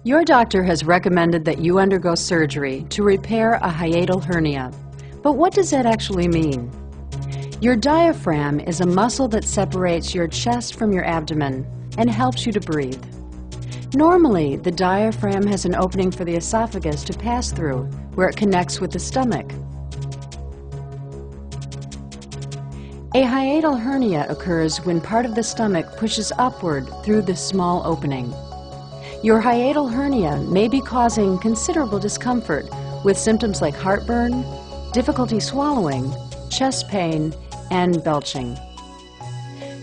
Your doctor has recommended that you undergo surgery to repair a hiatal hernia. But what does that actually mean? Your diaphragm is a muscle that separates your chest from your abdomen and helps you to breathe. Normally, the diaphragm has an opening for the esophagus to pass through, where it connects with the stomach. A hiatal hernia occurs when part of the stomach pushes upward through this small opening. Your hiatal hernia may be causing considerable discomfort with symptoms like heartburn, difficulty swallowing, chest pain, and belching.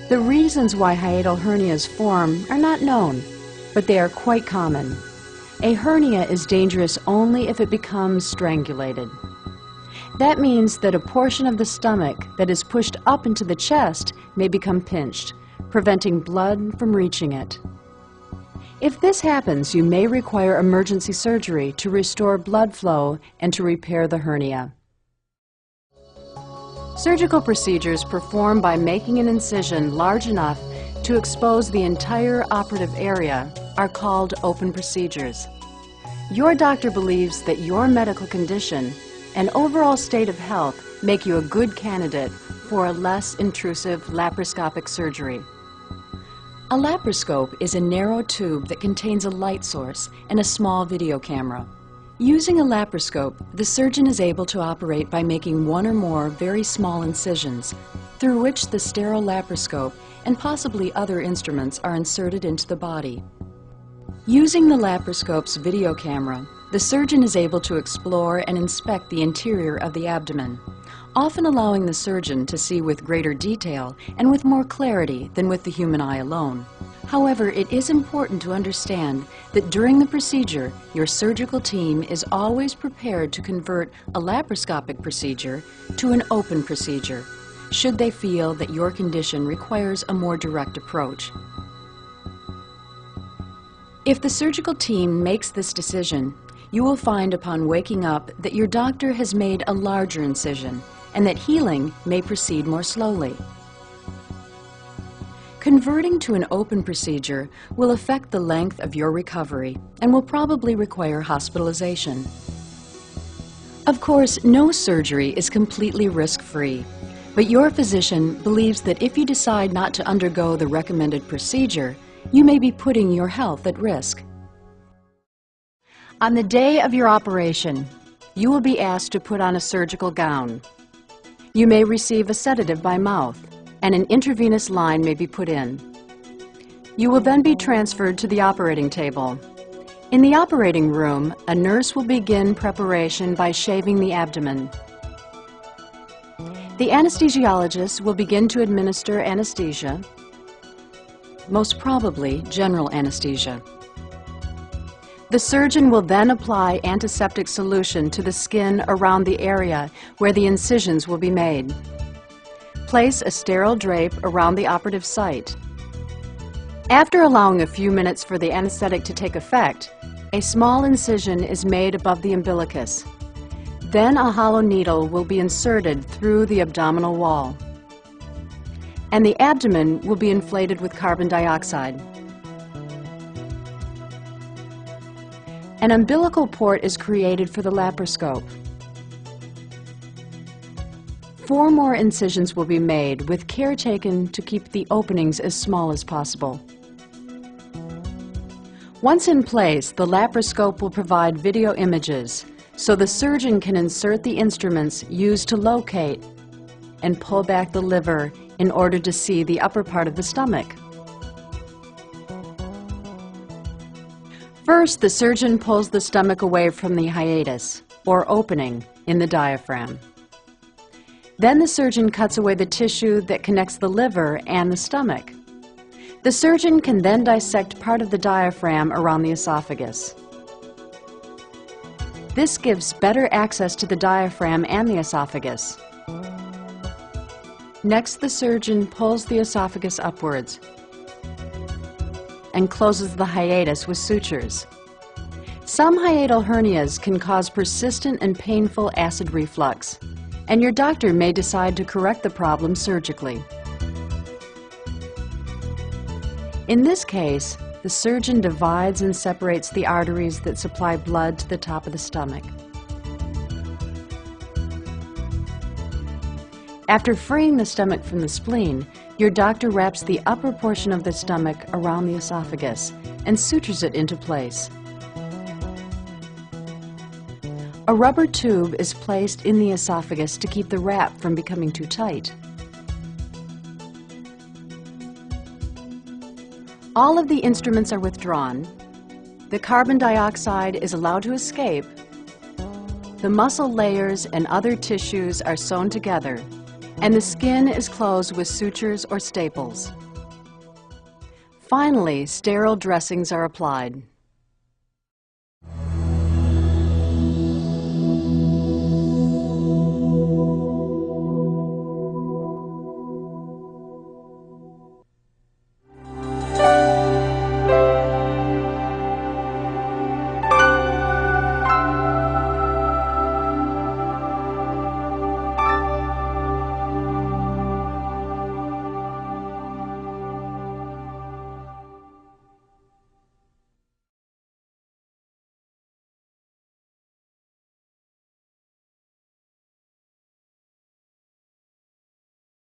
The reasons why hiatal hernias form are not known, but they are quite common. A hernia is dangerous only if it becomes strangulated. That means that a portion of the stomach that is pushed up into the chest may become pinched, preventing blood from reaching it. If this happens, you may require emergency surgery to restore blood flow and to repair the hernia. Surgical procedures performed by making an incision large enough to expose the entire operative area are called open procedures. Your doctor believes that your medical condition and overall state of health make you a good candidate for a less intrusive laparoscopic surgery. A laparoscope is a narrow tube that contains a light source and a small video camera. Using a laparoscope, the surgeon is able to operate by making one or more very small incisions, through which the sterile laparoscope and possibly other instruments are inserted into the body. Using the laparoscope's video camera, the surgeon is able to explore and inspect the interior of the abdomen, often allowing the surgeon to see with greater detail and with more clarity than with the human eye alone. However, it is important to understand that during the procedure, your surgical team is always prepared to convert a laparoscopic procedure to an open procedure, should they feel that your condition requires a more direct approach. If the surgical team makes this decision, you will find upon waking up that your doctor has made a larger incision and that healing may proceed more slowly. Converting to an open procedure will affect the length of your recovery and will probably require hospitalization. Of course, no surgery is completely risk-free, but your physician believes that if you decide not to undergo the recommended procedure, you may be putting your health at risk. On the day of your operation, you will be asked to put on a surgical gown. You may receive a sedative by mouth, and an intravenous line may be put in. You will then be transferred to the operating table. In the operating room, a nurse will begin preparation by shaving the abdomen. The anesthesiologist will begin to administer anesthesia, most probably general anesthesia. The surgeon will then apply antiseptic solution to the skin around the area where the incisions will be made. Place a sterile drape around the operative site. After allowing a few minutes for the anesthetic to take effect, a small incision is made above the umbilicus. Then a hollow needle will be inserted through the abdominal wall, and the abdomen will be inflated with carbon dioxide. An umbilical port is created for the laparoscope. 4 more incisions will be made, with care taken to keep the openings as small as possible. Once in place, the laparoscope will provide video images, so the surgeon can insert the instruments used to locate and pull back the liver in order to see the upper part of the stomach. First, the surgeon pulls the stomach away from the hiatus, or opening, in the diaphragm. Then the surgeon cuts away the tissue that connects the liver and the stomach. The surgeon can then dissect part of the diaphragm around the esophagus. This gives better access to the diaphragm and the esophagus. Next, the surgeon pulls the esophagus upwards and closes the hiatus with sutures. Some hiatal hernias can cause persistent and painful acid reflux, and your doctor may decide to correct the problem surgically. In this case, the surgeon divides and separates the arteries that supply blood to the top of the stomach. After freeing the stomach from the spleen, your doctor wraps the upper portion of the stomach around the esophagus and sutures it into place. A rubber tube is placed in the esophagus to keep the wrap from becoming too tight. All of the instruments are withdrawn. The carbon dioxide is allowed to escape. The muscle layers and other tissues are sewn together, and the skin is closed with sutures or staples. Finally, sterile dressings are applied.